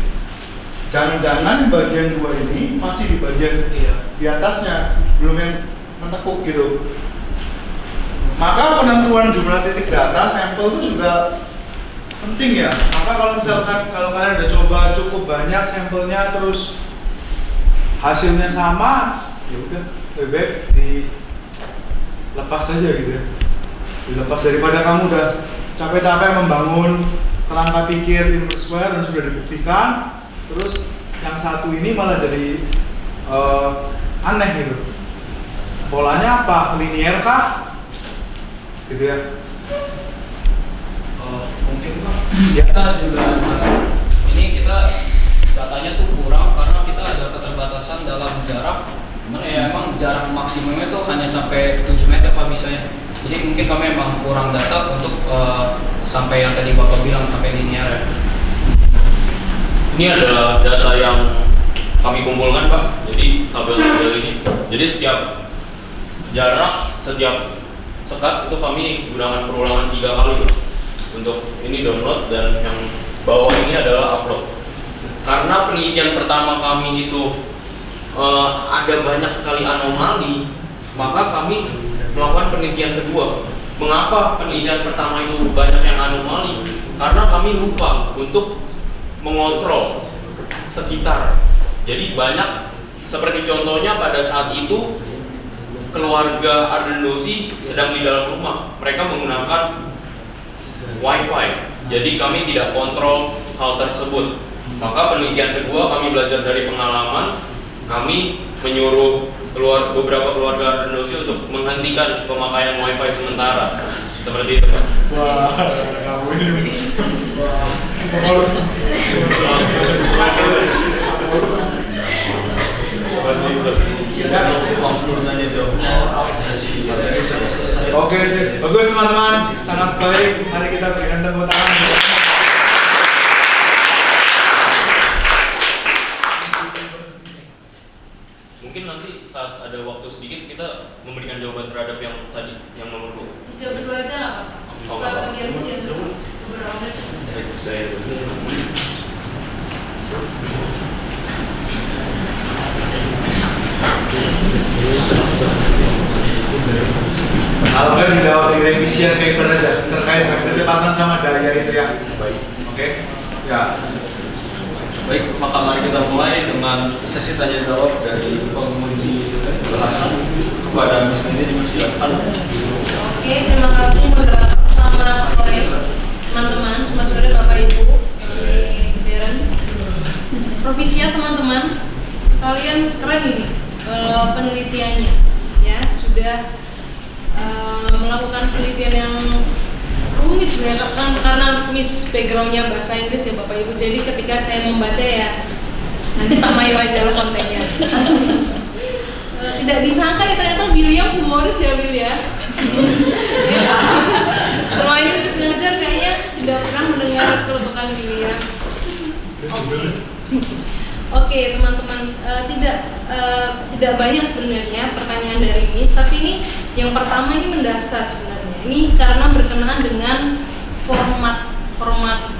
jangan-jangan bagian 2 ini masih di bagian di atasnya, belum yang mentekuk gitu. Maka penentuan jumlah titik data sampel itu juga penting ya. Maka kalau misalkan kalau kalian udah coba cukup banyak sampelnya terus hasilnya sama, ya udah lebih baik dilepas saja gitu ya. Dilepas daripada kamu udah capek-capek membangun kerangka pikir inverse square dan sudah dibuktikan, terus yang satu ini malah jadi aneh gitu. Polanya apa? Linear kah? Gitu ya. Mungkin Pak, kita juga ini kita datanya tuh kurang karena kita ada keterbatasan dalam jarak. Cuman ya emang jarak maksimumnya tuh hanya sampai 7 meter Pak bisanya. Jadi mungkin kami emang kurang data untuk sampai yang tadi Bapak bilang sampai linear ya. Ini adalah data yang kami kumpulkan Pak. Jadi tabel-tabel ini. Jadi setiap jarak, setiap sekat itu kami gunakan perulangan 3 kali Pak. Untuk ini download dan yang bawah ini adalah upload. Karena penelitian pertama kami itu ada banyak sekali anomali, maka kami melakukan penelitian kedua. Mengapa penelitian pertama itu banyak yang anomali? Karena kami lupa untuk mengontrol sekitar. Jadi banyak, seperti contohnya pada saat itu keluarga Ardenosi sedang di dalam rumah, mereka menggunakan WiFi. Jadi kami tidak kontrol hal tersebut. Maka penelitian kedua kami belajar dari pengalaman. Kami menyuruh beberapa keluarga Ardenosi untuk menghentikan pemakaian WiFi sementara. Seperti itu Pak. Wah, kamu ini. Oke sih, bagus teman-teman, sangat baik. Mari kita berikan tepuk tangan. Mungkin nanti saat ada waktu sedikit kita memberikan jawaban terhadap yang tadi, yang nomor 2. Dijawab dulu aja nggak Pak? Oh, nggak apa-apa. Bagian ujian dulu. Beberapa menit. Alga dijawab di revisian paper aja terkait dengan kecepatan sama daya itu ya. Baik. Oke. Ya. Baik, maka mari kita mulai dengan sesi tanya jawab dari penguji bahasa kepada Miss Nini, dipersilakan. Oke, terima kasih moderator. Selamat sore teman-teman, selamat sore Bapak Ibu, Darren. Provisia teman-teman, kalian keren ini penelitiannya, ya sudah melakukan penelitian yang rumit sebenarnya kan karena Miss backgroundnya bahasa Inggris ya Bapak Ibu. Jadi ketika saya membaca ya nanti Pak Mayor aja lah kontennya. Tidak disangka ya ternyata William humoris ya Will ya. Selama ini terus ngajar kayaknya tidak pernah mendengar celetukan William. Oke teman-teman, tidak banyak sebenarnya pertanyaan dari Miss, tapi ini yang pertama ini mendasar sebenarnya. Ini karena berkenaan dengan format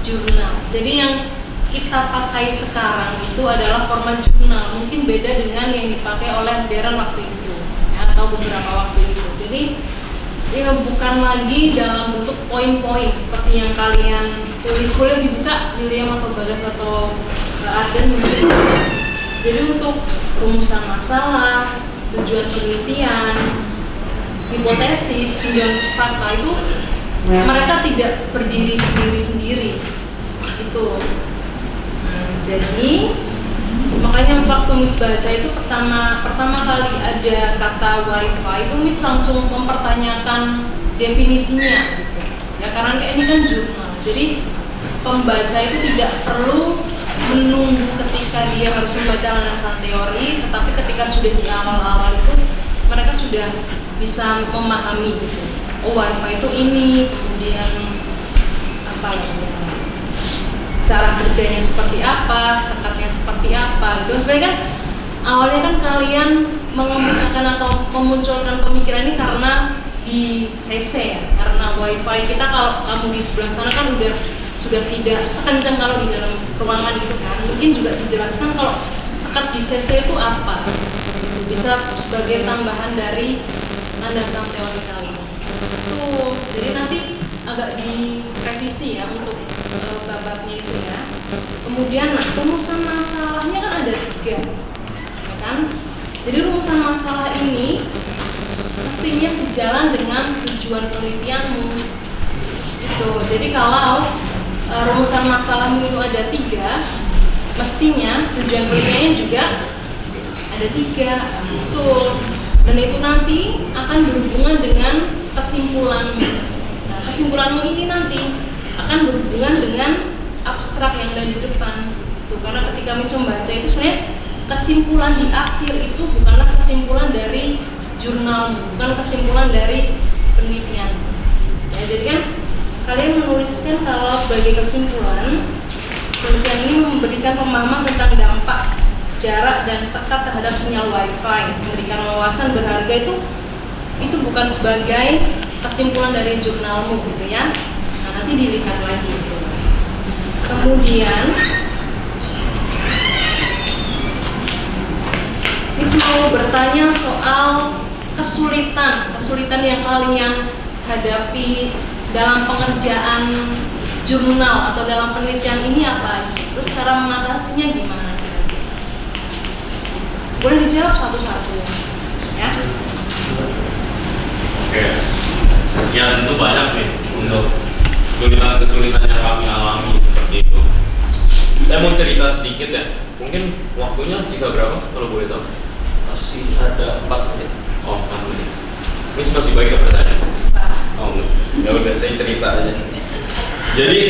jurnal. Jadi yang kita pakai sekarang itu adalah format jurnal, mungkin beda dengan yang dipakai oleh Darren waktu itu ya, atau beberapa waktu itu. Jadi ya bukan lagi dalam bentuk poin-poin seperti yang kalian tulis. Boleh dibuka William atau Bagas atau Arden mungkin. Jadi untuk rumusan masalah, tujuan penelitian, hipotesis, tinjauan pustaka itu mereka tidak berdiri sendiri-sendiri itu. Jadi makanya waktu Miss baca itu pertama kali ada kata WiFi itu Miss langsung mempertanyakan definisinya gitu. Ya karena ini kan jurnal. Jadi pembaca itu tidak perlu menunggu ketika dia harus membaca landasan teori, tetapi ketika sudah di awal-awal itu mereka sudah bisa memahami gitu. Oh WiFi itu ini, kemudian apa lagi? Cara kerjanya seperti apa, sekatnya seperti apa gitu. Sebenarnya kan awalnya kan kalian mengemukakan atau memunculkan pemikiran ini karena di CC ya, karena WiFi kita kalau kamu di sebelah sana kan sudah tidak sekencang kalau di dalam ruangan gitu kan. Mungkin juga dijelaskan kalau sekat di CC itu apa, bisa sebagai tambahan dari landasan teorikal ini. Tuh, jadi nanti agak direvisi ya untuk babnya itu ya. Kemudian rumusan masalahnya kan ada 3, ya kan? Jadi rumusan masalah ini mestinya sejalan dengan tujuan penelitianmu. Gitu. Jadi kalau rumusan masalahmu itu ada 3, mestinya tujuan penelitiannya juga ada 3. Betul. Dan itu nanti akan berhubungan dengan kesimpulanmu. Nah, kesimpulanmu ini nanti akan berhubungan dengan abstrak yang ada di depan. Tuh, karena ketika Miss membaca itu sebenarnya kesimpulan di akhir itu bukanlah kesimpulan dari jurnalmu, bukan kesimpulan dari penelitian. Ya, jadi kan kalian menuliskan kalau sebagai kesimpulan penelitian ini memberikan pemahaman tentang dampak jarak dan sekat terhadap sinyal WiFi, memberikan wawasan berharga itu bukan sebagai kesimpulan dari jurnalmu gitu ya. Nah, nanti dilihat lagi itu. Kemudian Miss mau bertanya soal kesulitan yang kalian hadapi dalam pengerjaan jurnal atau dalam penelitian ini apa aja? Terus cara mengatasinya gimana? Boleh dijawab satu-satu ya. Oke. Ya tentu banyak nih untuk kesulitan-kesulitan yang kami alami seperti itu. Saya mau cerita sedikit ya. Mungkin waktunya sisa berapa kalau boleh tahu? Masih ada 4 menit. Oh, 4 menit. Miss masih baik ke pertanyaan? Oh enggak. Ya udah saya cerita aja. Jadi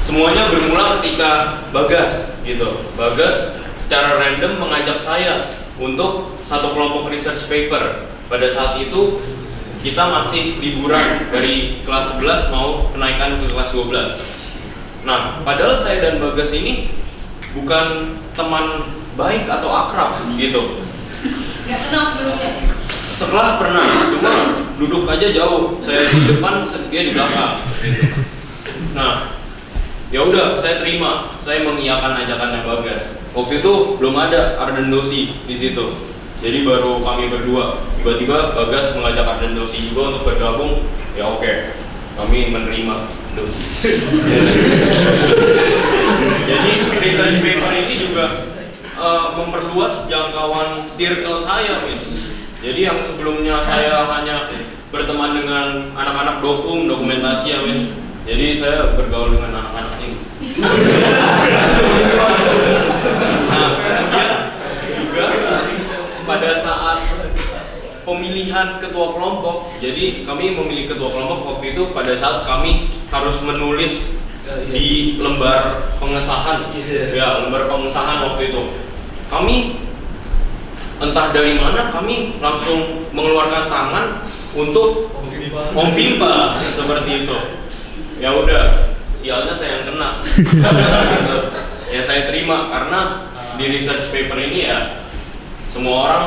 semuanya bermula ketika Bagas gitu. Bagas secara random mengajak saya untuk satu kelompok research paper. Pada saat itu kita masih liburan dari kelas 11 mau kenaikan ke kelas 12. Nah, padahal saya dan Bagas ini bukan teman baik atau akrab gitu. Gak kenal sebelumnya. Sekelas pernah, cuma duduk aja jauh. Saya di depan, dia di belakang. Nah, ya udah, saya terima. Saya mengiyakan ajakannya Bagas. Waktu itu belum ada Arden Dosi di situ. Jadi baru kami berdua. Tiba-tiba Bagas mengajak Arden Dosi juga untuk bergabung. Ya oke, kami menerima Dosi. Jadi research paper ini juga memperluas jangkauan circle saya, Miss. Jadi yang sebelumnya saya hanya berteman dengan anak-anak dokumentasi ya, Miss. Jadi saya bergaul dengan anak-anak ini. Nah, kemudian juga pada saat pemilihan ketua kelompok, jadi kami memilih ketua kelompok waktu itu pada saat kami harus menulis di lembar pengesahan, ya lembar pengesahan waktu itu. Kami entah dari mana kami langsung mengeluarkan tangan untuk membimpa seperti itu. Ya udah, sialnya saya yang kena. Ya saya terima karena di research paper ini ya semua orang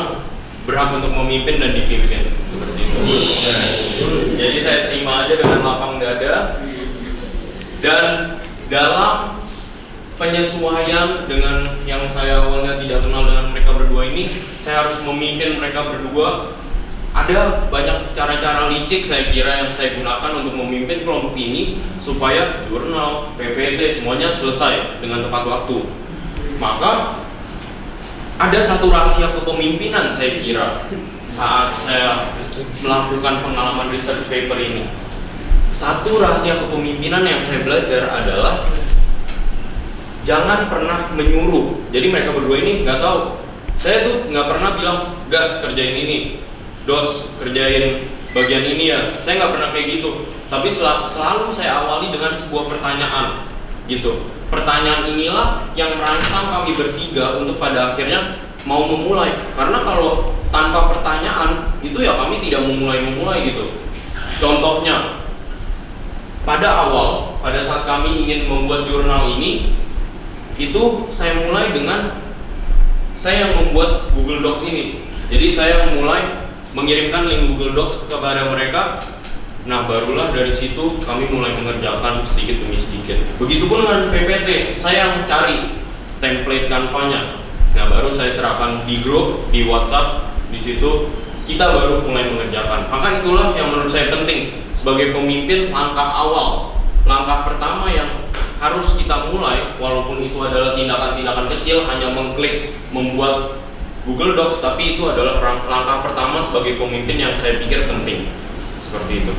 berhak untuk memimpin dan dipimpin seperti itu. Jadi saya terima aja dengan lapang dada. Dan dalam penyesuaian dengan yang saya awalnya tidak kenal dengan mereka berdua ini, saya harus memimpin mereka berdua. Ada banyak cara-cara licik saya kira yang saya gunakan untuk memimpin kelompok ini supaya jurnal, PPT semuanya selesai dengan tepat waktu. Maka ada satu rahasia kepemimpinan saya kira saat saya melakukan pengalaman research paper ini. Satu rahasia kepemimpinan yang saya belajar adalah jangan pernah menyuruh. Jadi mereka berdua ini nggak tahu. Saya tuh nggak pernah bilang gas kerjain ini, dos kerjain bagian ini ya. Saya nggak pernah kayak gitu. Tapi selalu saya awali dengan sebuah pertanyaan, gitu. Pertanyaan inilah yang merangsang kami bertiga untuk pada akhirnya mau memulai. Karena kalau tanpa pertanyaan itu ya kami tidak memulai gitu. Contohnya, pada awal, pada saat kami ingin membuat jurnal ini, itu saya mulai dengan saya yang membuat Google Docs ini. Jadi saya mulai mengirimkan link Google Docs kepada mereka Nah, barulah dari situ kami mulai mengerjakan sedikit demi sedikit. Begitupun dengan PPT, saya yang cari template Canva-nya. Nah, baru saya serahkan di grup, di WhatsApp, di situ kita baru mulai mengerjakan. Maka itulah yang menurut saya penting sebagai pemimpin, langkah awal, langkah pertama yang harus kita mulai, walaupun itu adalah tindakan-tindakan kecil, hanya mengklik membuat Google Docs, tapi itu adalah langkah pertama sebagai pemimpin yang saya pikir penting. Seperti itu.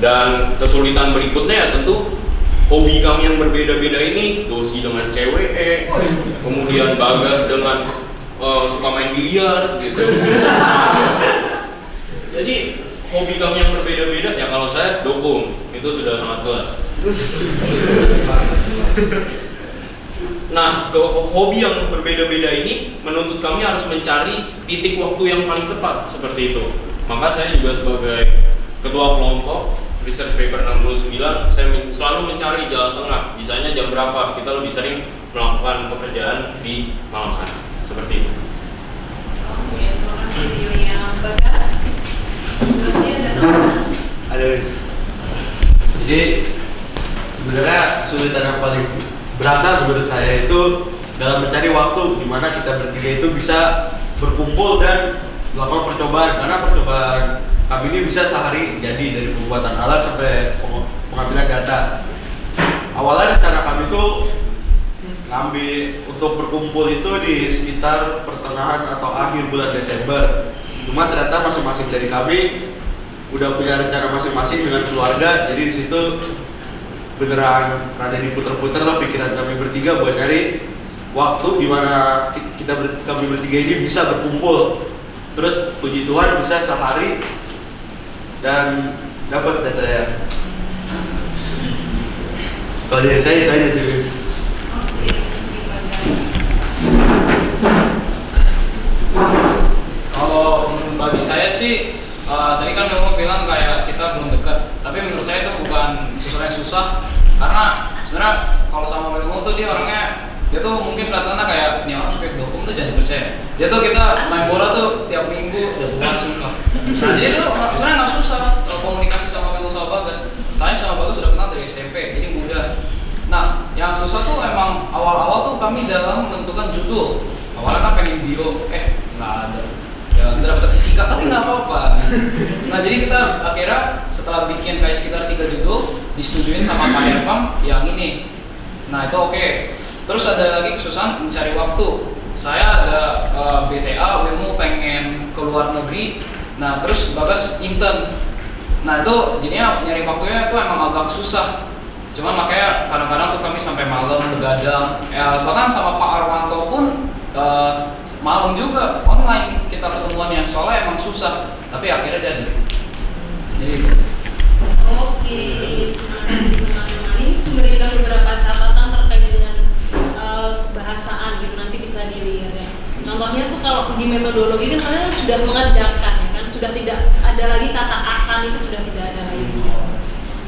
Dan kesulitan berikutnya ya tentu hobi kami yang berbeda-beda ini. Dosi dengan cewek, kemudian Bagas dengan suka main biliar gitu. Jadi hobi kami yang berbeda-beda ya, kalau saya dukung, itu sudah sangat jelas. Nah, hobi yang berbeda-beda ini menuntut kami harus mencari titik waktu yang paling tepat, seperti itu. Maka saya juga sebagai ketua kelompok research paper 69, saya selalu mencari jalan tengah. Bisanya jam berapa kita lebih sering melakukan pekerjaan di malam hari, seperti itu. Oke, terima kasih William. Bagas, masih ada tambahan? Ada. Jadi sebenarnya kesulitan yang paling berasa menurut saya itu dalam mencari waktu di mana kita bertiga itu bisa berkumpul dan melakukan percobaan, karena percobaan kami ini bisa sehari jadi, dari pembuatan alat sampai pengambilan data. Awalnya rencana kami itu ngambil untuk berkumpul itu di sekitar pertengahan atau akhir bulan Desember. Cuma ternyata masing-masing dari kami udah punya rencana masing-masing dengan keluarga, jadi di situ beneran rada diputer-puter lah pikiran kami bertiga buat cari waktu di mana kami bertiga ini bisa berkumpul. Terus puji Tuhan bisa sehari dan dapat datanya. Kalau dari saya itu aja sih. Oke, Bagas. Kalau bagi saya sih, tadi kan kamu bilang kayak kita belum dekat, tapi menurut saya itu bukan sesuatu yang susah, karena sebenarnya kalau sama Wilmo tuh dia orangnya, dia tuh mungkin kelihatannya kayak nih orang suka dukung tuh jangan percaya. Dia tuh kita main bola tuh tiap minggu, tiap bulan semua. Nah, jadi tuh sebenarnya nggak susah komunikasi sama Wilmo sama Bagas. Saya sama Bagas sudah kenal dari SMP, jadi mudah. Nah, yang susah tuh emang awal-awal tuh kami dalam menentukan judul. Awalnya kan pengen bio, nggak ada. Ya, kita dapat fisika, tapi nggak apa-apa. Nah, jadi kita akhirnya setelah bikin kayak sekitar 3 judul, disetujuin sama Kak Erpam yang ini. Nah, itu oke. Terus ada lagi kesusahan mencari waktu. Saya ada BTA, Wilmo pengen ke luar negeri. Nah, terus Bagas intern. Nah, itu jadinya nyari waktunya itu emang agak susah. Cuman makanya kadang-kadang tuh kami sampai malam begadang. Ya, bahkan sama Pak Arwanto pun malam juga online kita ketemuannya, soalnya emang susah, tapi akhirnya jadi. Oke, terima kasih teman-teman. Ini memberikan beberapa catatan terkait dengan bahasaan gitu, nanti bisa dilihat ya. Contohnya tuh kalau di metodologi kan kalian sudah mengerjakan ya kan, sudah tidak ada lagi kata akan, itu sudah tidak ada lagi.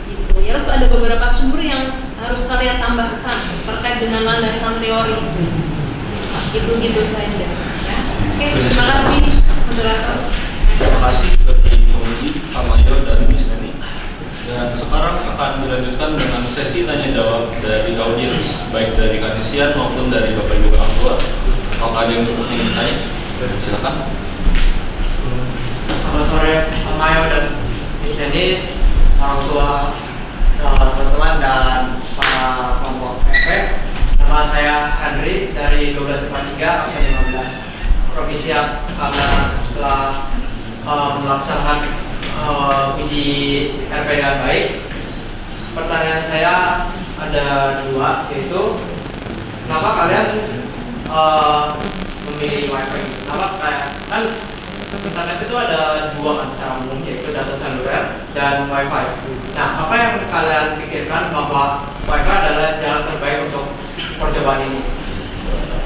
Gitu. Ya, harus ada beberapa sumber yang harus kalian tambahkan terkait dengan landasan teori. Gitu saja. Ya. Oke, terima kasih moderator. Terima kasih bagi Komisi, Pak Mayor dan Miss Neni. Dan sekarang akan dilanjutkan dengan sesi tanya jawab dari audiens, baik dari Kanisian maupun dari Bapak Ibu orang tua. Kalau ada yang ingin bertanya, silakan. Selamat sore Pak Mayor dan Miss Neni, orang tua, teman-teman dan para kelompok FP. Nama saya Henry dari 1243 absen 15 Provinsi karena setelah melaksanakan uji RP dengan baik. Pertanyaan saya ada 2, yaitu kenapa kalian memilih WiFi? Kenapa kayak kan internet itu ada 2 kan cara umum, yaitu data seluler dan WiFi. Nah, apa yang kalian pikirkan bahwa WiFi adalah jalan terbaik untuk percobaan ini?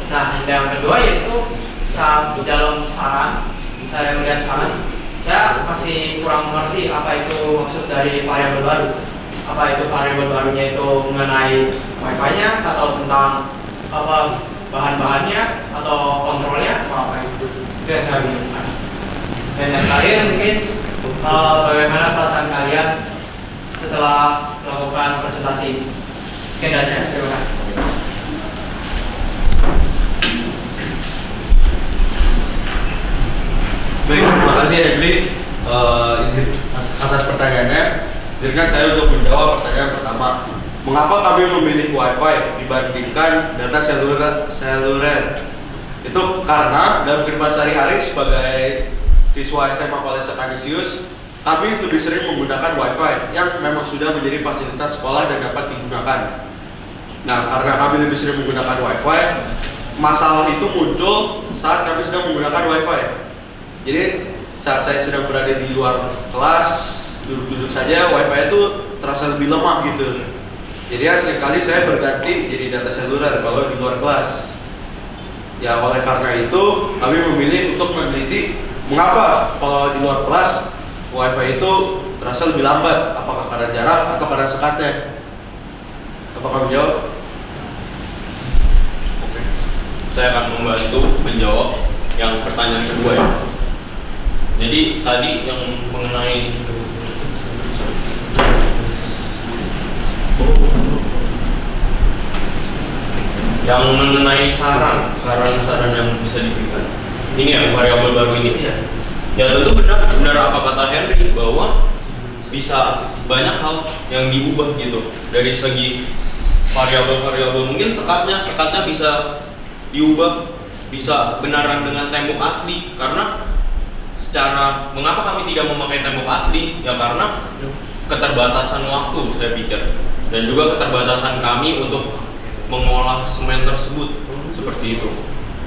Nah, yang kedua yaitu saat dalam saran, saya melihat saran, saya masih kurang mengerti apa itu maksud dari variabel baru. Apa itu variabel barunya itu mengenai WiFi-nya atau tentang apa bahan-bahannya atau kontrolnya atau apa itu yang saya bingung. Dan yang terakhir mungkin bagaimana perasaan kalian setelah melakukan presentasi. Oke, dari saya. Terima kasih. Baik, terima kasih Henry atas pertanyaannya. Izinkan saya untuk menjawab pertanyaan pertama. Mengapa kami memilih WiFi dibandingkan data seluler? Itu karena dalam kehidupan sehari-hari sebagai siswa SMA Kolese Canisius, kami lebih sering menggunakan WiFi yang memang sudah menjadi fasilitas sekolah dan dapat digunakan. Nah, karena kami lebih sering menggunakan WiFi, masalah itu muncul saat kami sedang menggunakan WiFi. Jadi saat saya sedang berada di luar kelas, duduk-duduk saja, WiFi itu terasa lebih lemah gitu. Jadi ya seringkali saya berganti jadi data seluler kalau di luar kelas. Ya oleh karena itu kami memilih untuk meneliti mengapa kalau di luar kelas WiFi itu terasa lebih lambat, apakah karena jarak atau karena sekatnya. Apakah menjawab? Oke. Saya akan membantu menjawab yang pertanyaan kedua ya. Jadi tadi yang mengenai saran yang bisa diberikan. Ini ya variabel baru ini. Ya tentu benar apa kata Henry bahwa bisa banyak hal yang diubah gitu dari segi variabel mungkin sekatnya bisa diubah, bisa benaran dengan tembok asli karena secara mengapa kami tidak memakai tembok asli ya karena keterbatasan waktu saya pikir dan juga keterbatasan kami untuk mengolah semen tersebut seperti itu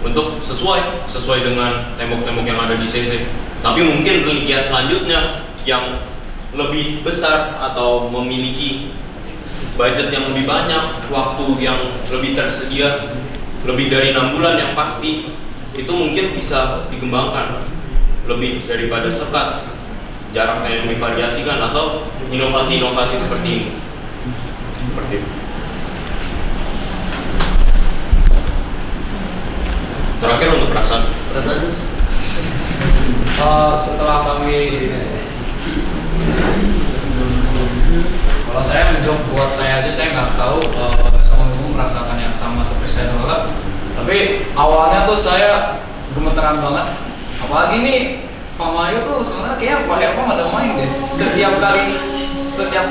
untuk sesuai dengan tembok-tembok yang ada di CC. Tapi mungkin penelitian selanjutnya yang lebih besar atau memiliki budget yang lebih banyak, waktu yang lebih tersedia, lebih dari 6 bulan yang pasti, itu mungkin bisa dikembangkan lebih daripada sekat, jaraknya yang divariasikan atau inovasi-inovasi seperti ini. Seperti itu. Terakhir untuk perasaan. Setelah kami kalau saya menjawab buat saya aja, saya nggak tahu sama ibu merasakan yang sama seperti saya dulu. Tapi awalnya tuh saya gemeteran banget. Apalagi nih Pak Mayu tuh sebenarnya kayak Pak Herpam ada main deh. Setiap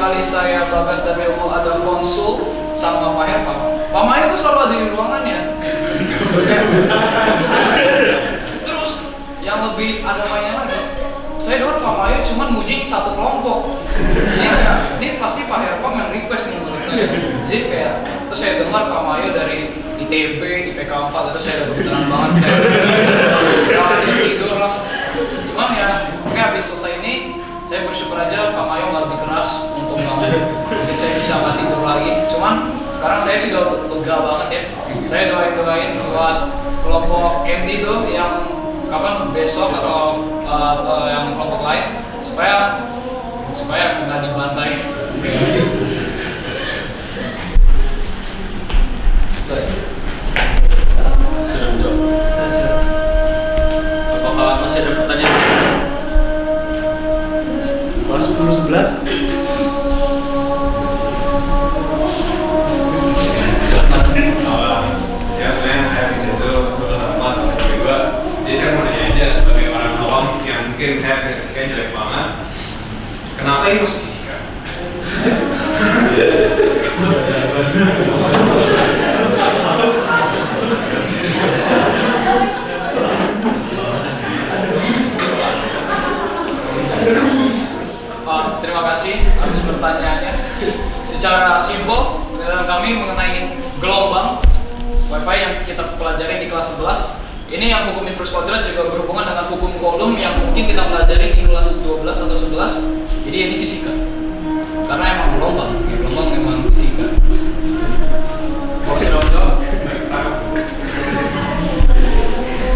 kali saya Bagas dan Bemo ada konsul sama Pak Herpam, Pak Mayu tuh selalu ada di ruangannya. Terus yang lebih ada mainnya lagi, saya dengar Pak Mayu cuma muji satu kelompok. Ini pasti Pak Herpam yang request nih menurut saya. Jadi kayak terus saya dengar Pak Mayu dari ITB, IPK 4 itu saya udah kebetulan banget saya nggak bisa tidur lah. Cuman ya, oke habis selesai ini saya bersyukur aja Pak Mayu nggak lebih keras untuk bangun. Mungkin saya bisa nggak tidur lagi. Cuman sekarang saya sudah lega banget ya. Saya doain buat kelompok MD tuh yang kapan besok atau yang kelompok lain supaya nggak dibantai. Sudah menjawab. Apakah masih ada pertanyaan? Kelas 10-11. Mungkin saya jelek banget. Kenapa ini masuk fisika? Terima kasih atas pertanyaannya. Secara simpel, penjelasan kami mengenai gelombang WiFi yang kita pelajari di kelas 11. Ini yang hukum inverse kuadrat juga berhubungan dengan hukum Coulomb yang mungkin kita pelajari di kelas 12 atau 11. Jadi ini fisika. Karena emang gelombang emang fisika. Mau sudah menjawab?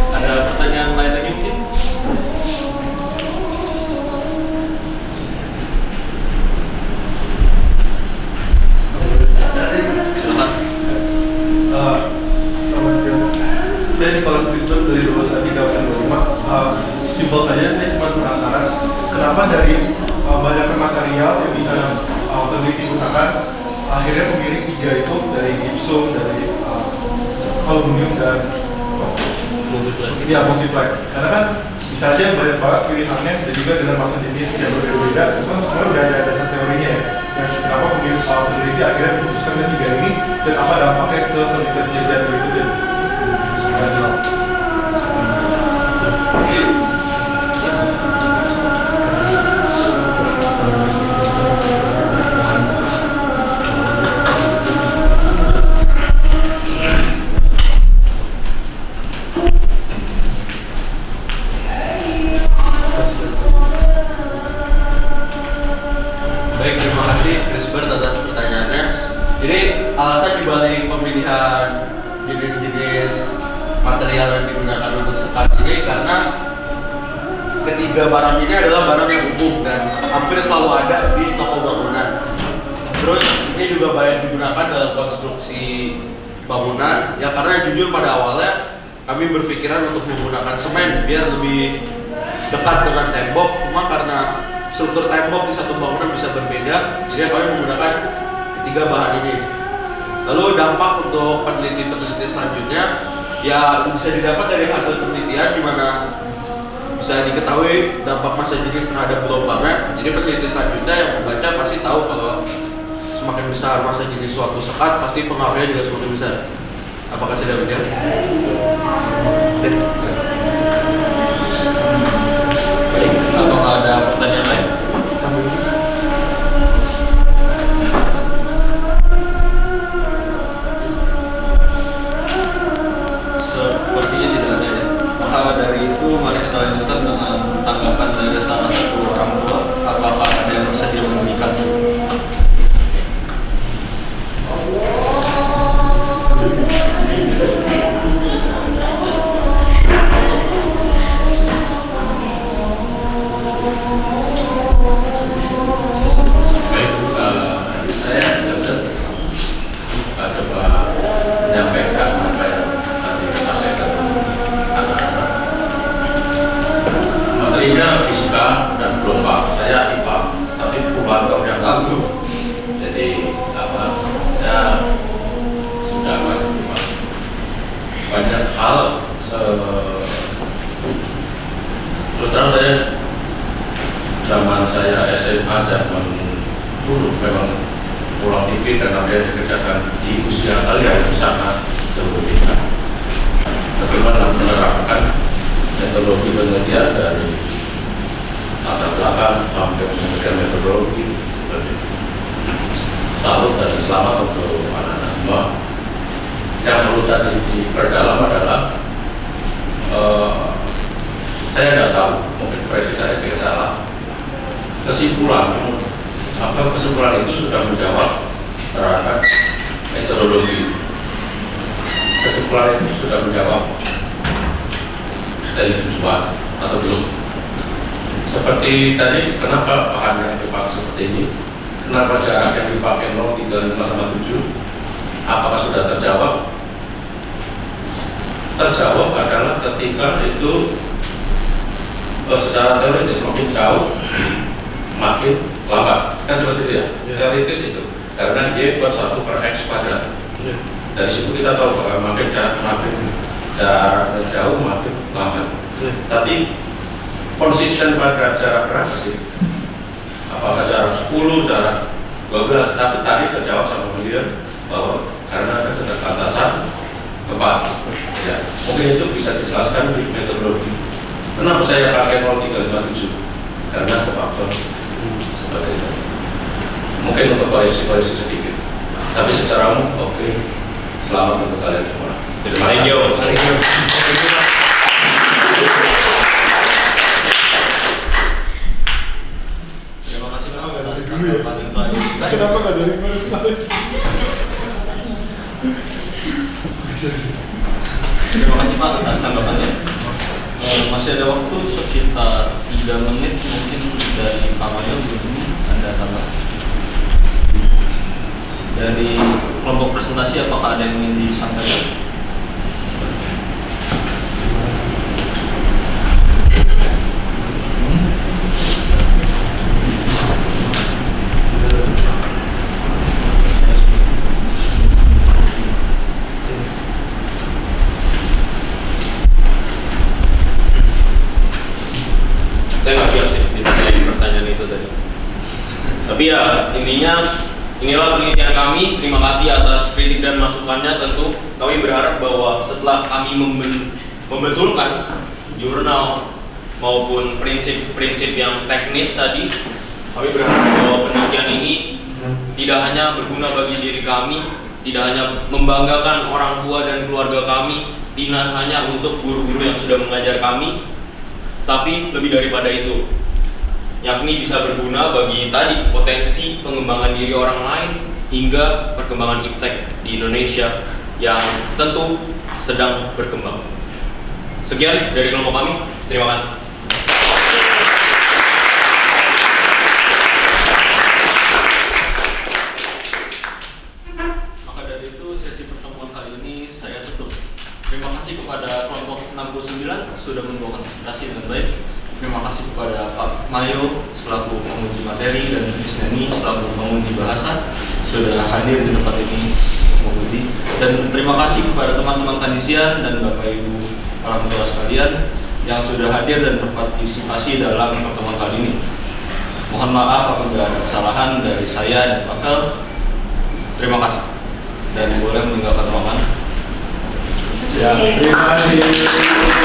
Ada pertanyaan lain lagi mungkin? Silakan. Saya di kelas Kristen dari 21 dan 25. Simpel saja, saya cuma penasaran kenapa dari banyak material yang bisa peneliti gunakan, akhirnya pemilih 3 itu dari gypsum, dari aluminium dan multiply. Karena kan bisa aja banyak banget pilihannya dan juga dengan masa jenis yang berbeda-beda. Itu kan sebenarnya udah ada dasar teorinya ya. Dan kenapa peneliti akhirnya memutuskan ketiga ini dan apa dampaknya ke penelitian berikutnya? Terima kasih. Baik, terima kasih Chrisbert atas pertanyaannya. Jadi alasan dibalik pemilihan jenis-jenis material yang digunakan untuk sekat ini karena ketiga barang ini adalah barang yang umum dan hampir selalu ada di toko bangunan. Terus ini juga banyak digunakan dalam konstruksi bangunan. Ya karena jujur pada awalnya kami berpikiran untuk menggunakan semen biar lebih dekat dengan tembok. Cuma karena struktur tembok di satu bangunan bisa berbeda, jadi kami menggunakan ketiga bahan ini. Lalu dampak untuk peneliti-peneliti selanjutnya ya bisa didapat dari hasil penelitian di mana bisa diketahui dampak massa jenis terhadap gelombangnya. Jadi peneliti selanjutnya yang membaca pasti tahu kalau semakin besar massa jenis suatu sekat pasti pengaruhnya juga semakin besar. Apakah sudah benar? Baik, apakah ada pertanyaan lain? Sepertinya tidak ada ya. Maka dari itu mari kita lanjutkan dengan tanggapan dari salah satu orang tua. Apakah ada yang bersedia memberikan? Baik, saya coba menyampaikan apa yang tadi disampaikan anak-anak. Materinya fisika dan gelombang. Saya IPA, tapi bukan kau yang lalu. Jadi apa? Saya sudah banyak hal. Terutama saya zaman saya SMA zaman dulu memang pulang dikit dan apa yang dikerjakan di usia kalian sangat berbeda. Bagaimana menerapkan metodologi penelitian dari latar belakang sampai kemudian metodologi seperti itu. Salut dan selamat untuk anak-anak semua. Yang perlu tadi diperdalam adalah saya tidak tahu, mungkin versi saya tidak salah. Kesimpulan itu sudah menjawab terhadap metodologi. Kesimpulan itu sudah menjawab dari tujuan atau belum? Seperti tadi, kenapa bahan yang dipakai seperti ini? Kenapa jarak yang dipakai 0,3557? Apakah sudah terjawab? Terjawab adalah ketika itu secara teoritis makin jauh makin lambat, kan seperti itu ya? Teoritis itu karena y per 1 per x kuadrat. Dari situ kita tahu bahwa makin jarak jauh makin lambat. Tapi konsisten pada jarak berapa sih? Apakah jarak 10, jarak 12? Tapi tadi terjawab sama beliau bahwa karena ada keterbatasan tempat. Ya, mungkin itu bisa dijelaskan di metodologi. Kenapa saya pakai 0,357? Karena ada faktor seperti itu. Mungkin untuk koreksi sedikit. Tapi secara umum, oke. Selamat untuk kalian semua. Thank you. Terima kasih Pak atas tanggapan itu tadi. Kenapa nggak dari kemarin? Terima kasih Pak atas tanggapannya. Masih ada waktu sekitar 3 menit mungkin dari Pak Mario belum ada tambah. Dari kelompok presentasi apakah ada yang ingin disampaikan? Tapi ya intinya inilah penelitian kami. Terima kasih atas kritik dan masukannya. Tentu kami berharap bahwa setelah kami membetulkan jurnal maupun prinsip-prinsip yang teknis tadi, kami berharap bahwa penelitian ini tidak hanya berguna bagi diri kami, tidak hanya membanggakan orang tua dan keluarga kami, tidak hanya untuk guru-guru yang sudah mengajar kami, tapi lebih daripada itu, yakni bisa berguna bagi tadi potensi pengembangan diri orang lain hingga perkembangan iptek di Indonesia yang tentu sedang berkembang. Sekian dari kelompok kami, terima kasih. Maka dari itu sesi pertemuan kali ini saya tutup. Terima kasih kepada kelompok 69 sudah membawakan presentasi dengan baik. Terima kasih kepada Pak Mayo selaku penguji materi dan Krisneni selaku penguji bahasa sudah hadir di tempat ini menguji. Dan terima kasih kepada teman-teman Kanisian dan Bapak Ibu orang tua sekalian yang sudah hadir dan berpartisipasi dalam pertemuan kali ini. Mohon maaf apabila ada kesalahan dari saya dan Pakal. Terima kasih dan boleh meninggalkan ruangan. Ya, terima kasih.